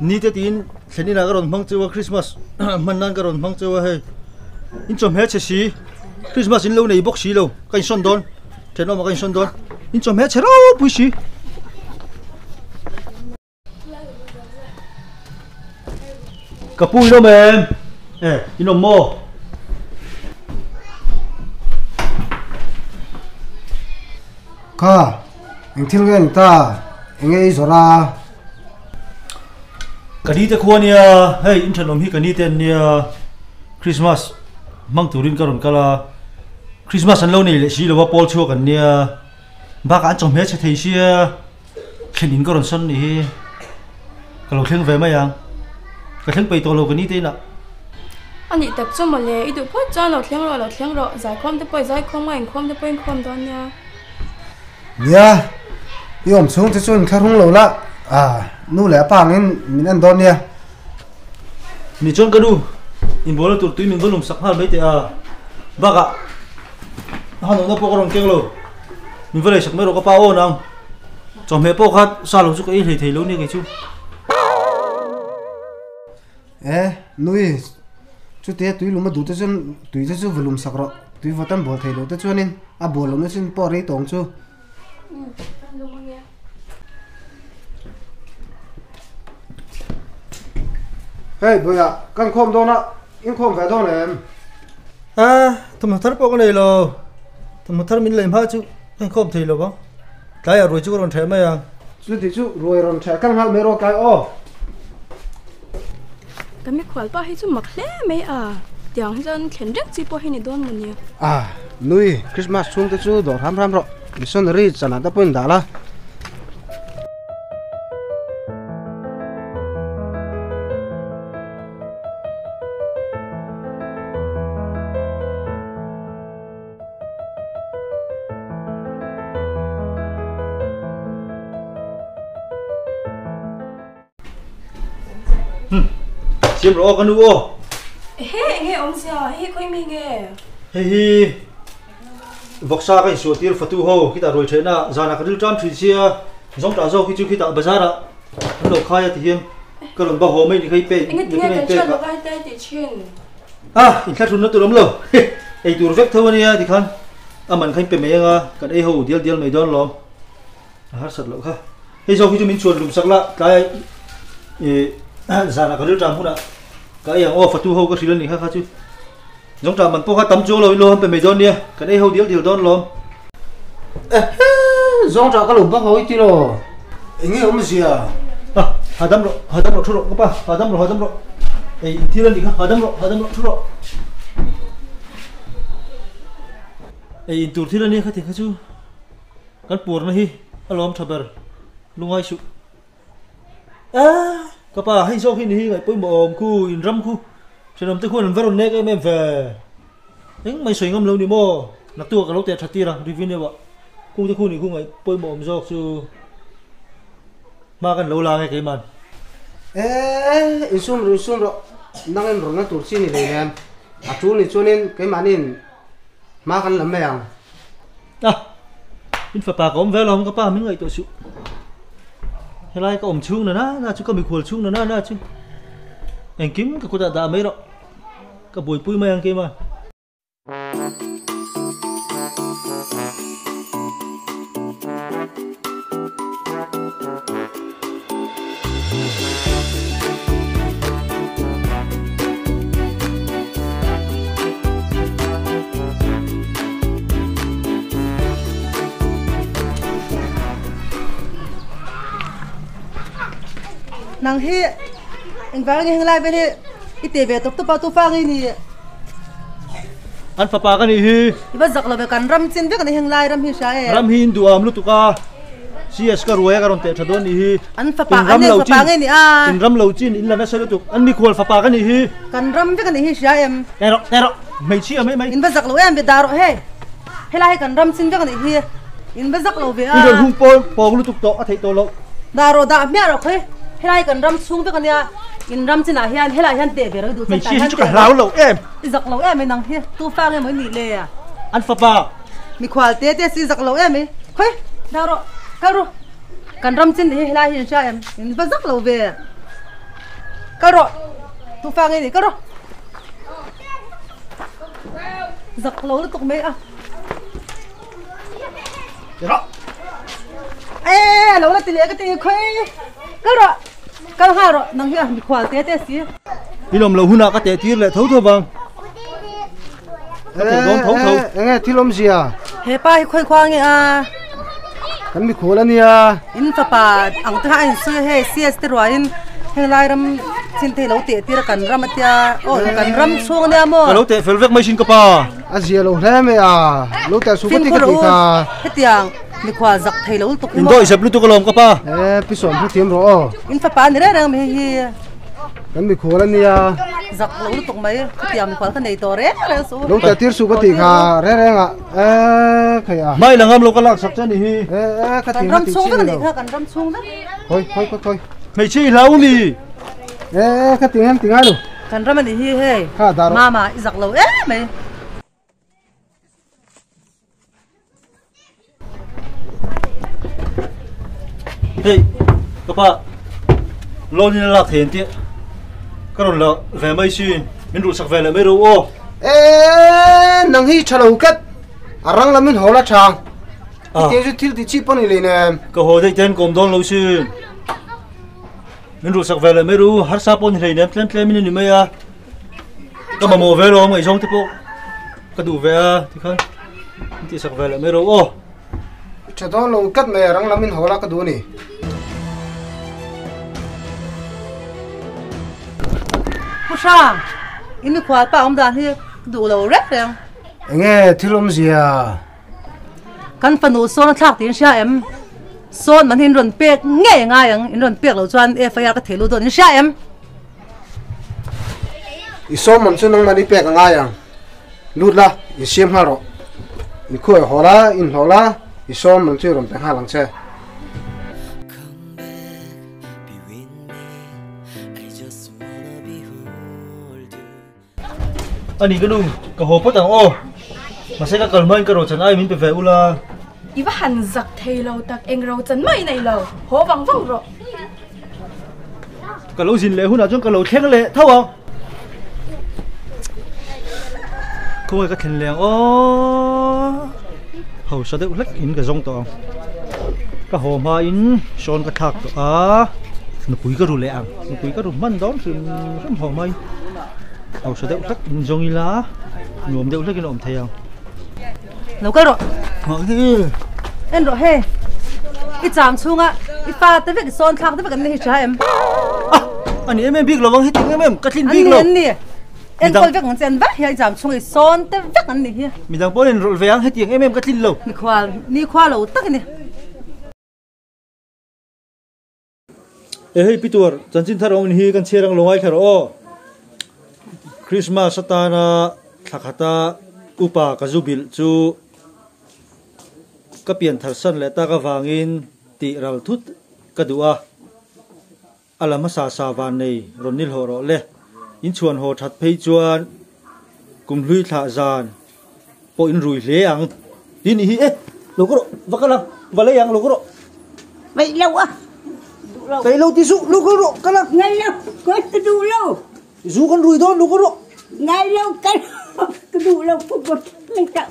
ni te tin theni na garon mang chewa Christmas man nan garon mang chewa he in chom he che si Christmas in lo nei box si lo kan son don theno ma kan son don in chom he che ro pui si kapui lo mem inom mo ka anh thiếu cái ta anh ấy rồi ra cái đi te khua nia hey in chanom hi cái đi te nia Christmas mang turin karon kala Christmas an lo nei le si lo wa pol chu kan nia ba ka chom he che thei sia khenin karon son ni ka lo thleng ve ma yang ka thleng pe to lo cái đi te na anh đi tập cho mà lẽ ít được phát cho lo thleng rồi giải khom te poi giải khom anh khom te poi khom đó nha nha yom xuống te chun khar hung lo la nu le pa ngin min an don nia ni chon ka du in bol tur tu min bolum sak hal be te ba ka han no po karon keng lo min vele sak me ro ka pa o nang chom me po khat sa lo chu ka i thei lo ni ke chu nui chu te tui luma du te chun tui te chu volum sak ro tui votan bol thei lo te chuanin a bol lo na chin po ri tong chu hey boya kan khom do na in khom ve do lem tụm thar po cái này lo tụm thar min lem ha chu kan khom thei lo ba cái rồi chu ron thei ma yang chu ti chu roi ron tha kan hal me ro kai o cái mấy khoản bao hay chút mặc lẽ mấy tiếng dân khen rất chi bao hay này đoan một nhiều nui Christmas chung te chu do ram ro mission ri chana ta point da la xiêm rõ con nuôi nghe ông sao quay mình nghe hi vọc xa cái số tiền phát tu hồ khi ta rồi thế na giờ là cái điều trăm thủy xia giống trả dâu khi ta bazar đó nó đầu khai thì hiếm cái lần bao hồ mấy thì khai pe anh nghe cái chuyện nó cái tay thì chuyện in khai nó từ lắm rồi ấy từ vét thôi nha thì khăn mình khai pe mấy cái ấy hồ điel mấy đòn lắm hát sật lắm ha hay sau khi mình chuồn lùm sắc lạ cái giờ là cái điều trăm hút cái yang phát tu hồ cái gì lên này khác chứ giống trà mình po khát tắm chỗ rồi luôn pe mấy đòn nha cái ấy hồ điel đòn lắm giống trà cái lùm bắc hối tí lo anh nghe ông gì hà đâm rồi thu rồi các bạn hà đâm rồi ấy thì lên đi hà đâm rồi thu rồi ấy tụt thì lên đi khách thì khách chú cái buồn này hi alom thber lungai su các bạn hay sau khi này ngày bôi mồm khu in ram khu cho nên tôi khuyên vợ nè cái em về những mày soi ngâm lâu đi mò nạp tua cái lỗ tẹt chặt tia ra review này vậy khu tôi khu này khu ngày bôi mồm do su mà cái lâu la cái màn insum rồi năng em rồi nó tụt xin này em chú này cho nên cái màn in mà cái làm mèo in phải bà có ông về lòng các bà mấy ngày tôi chịu hay là có ông chung nữa na chú có mình khuẩn chung nữa na chứ anh kiếm cái cô đã mấy đó cái buổi bụi mấy anh kia mà nang he anh vang nghe lại bên he ite về tục bao tu phang ni anh phải bà cái này hi iba giặc là về căn ram xin với cái này hàng lại ram hi sai ram hin duam lu tuka cs ka ruya ka ron te thadon ni hi anh phải bà anh phải bà nghe ni in ram lo chin in la na selu tuk anh mi khol phải bà cái này hi căn ram với cái này hi sai em tero mấy chi mấy in ba giặc lo em về daro he lại căn ram xin với cái này hi in ba giặc lo về in rồi hung po lu tuk to thei to lo daro da mẹ rồi he lại căn ram sung với cái này in ram xin à hian lại hian te về rồi du mấy chi chu ka rau lo em giặc lo em nang he tu phang em mới nỉ lệ à anh phải bà mi khwal te si giặc lo em he daro karu kan ram xin hi lại hian sai em in ba giặc lo về cái rồi tu phang này cái rồi giặc lâu nó tục mấy à ê lâu là tiền cái tiền khuê cái rồi cái hai rồi nâng kia bị khoan té té xí đi làm lâu huna cái tệ tiền lại thấu thôi vâng nghe thì làm gì à he pa khoan khoan nghe à kan mi khola ni à in papa ang ta in su he cs te roin he lai ram chin te lo te tira kan ram atia o kan ram chung ne mo cái lâu tệ phải vek mấy xin capa a zia lo he me à lo ta su fin ti ko ka ti ka he tiang mi khwa zak thei lo tuk in mo đôi sập lúc tôi có làm capa pi som hu tiam ro in papa ni ra me hi kan mi khola ni à zak lo tuk mai he tiang mi khwa ka nei to re su lo ta tir su ka ti ka re nga khay à mai là ngam lâu cái lạc sập chân đi ka ti kan ha ram ti chung chi ka lo nei kan ram chung da thôi mày chi lâu mì ka ti han ti nga lo kan ram ni hi he ha da ro mama zak lo me hey capa lâu như lạc thiền tiệt cái rồi là về mấy xin mình đủ sạc về lại mấy đâu ô nang hi chalo kat arang lamin hola chang à te ju thil ti chi pani le ne cái hồ dây tên cùng đông lâu xin mình đủ sạc về lại mấy đâu har sa pon thầy ném lên mình mấy à cái mà mồ về rồi mày giống thế bộ cái đủ về à thì không thì sạc về lại mấy đâu ô chadon lo kat me arang lamin hola ka du ni Pusa, ini khwa pa om dan hi du lo re re. nghe thilom zia Kan panu son thak tin sha em. Son man hin ron pek nge nga yang in ron pek lo chuan FIR ka thelu don in sha em. isom man chu nang mani pek nga yang lut la i siam ha ro ni khoi hola in hola isom man chu rom pe ha lang che anh đi cái đúng cái hồ bắt đầu ô mà sẽ có cần mấy cái đồ chân ai mình phải về ula Iba han giặc thầy lâu tắc anh rau chân mấy này lâu hố văng văng rồi cái lỗ xin lệ hôm nào trong cái lỗ khen lệ thâu không cô ơi cái khen lệ ô hầu sao đấy lắc in cái rong to cái hồ mà in son cái thạc à nó bùi cái đồ lệ ăn nó bùi cái đồ mặn đó thì rất hồ mày hầu sao đấy lắc in rong lá nhuộm đấy lắc cái nhuộm thầy không Lo ka ro. họ đi En ro he. I cham chunga I fa te vek son thak te vek ni sha em. anh em biết là vâng hết tiếng em cắt linh biết An rồi ni. En kol vek ngan chen va hi cham chung I son te vek an ni hi. mình đang bố lên rồi về ăn hết tiếng em cắt linh lâu Ni khwa lo tak ni. hey Peter chân chính thằng ông hi kan chia răng longai kharo o Christmas satana thakata upa kazubil chu kapian tharsan le ta ka wangin ti ral thut kadua alama sa van nei ronil ho ro le in chuan ho that phei chuan kum hlui tha zan po in rui hle ang tin hi e lokro vakala vale yang lokro vậy lâu à Vậy lâu tí dụ lâu có rộ cái là ngày lâu có cái đủ lâu dụ con rùi thôi lâu có rộ ngày lâu cái đủ lâu phục vụ lên trọng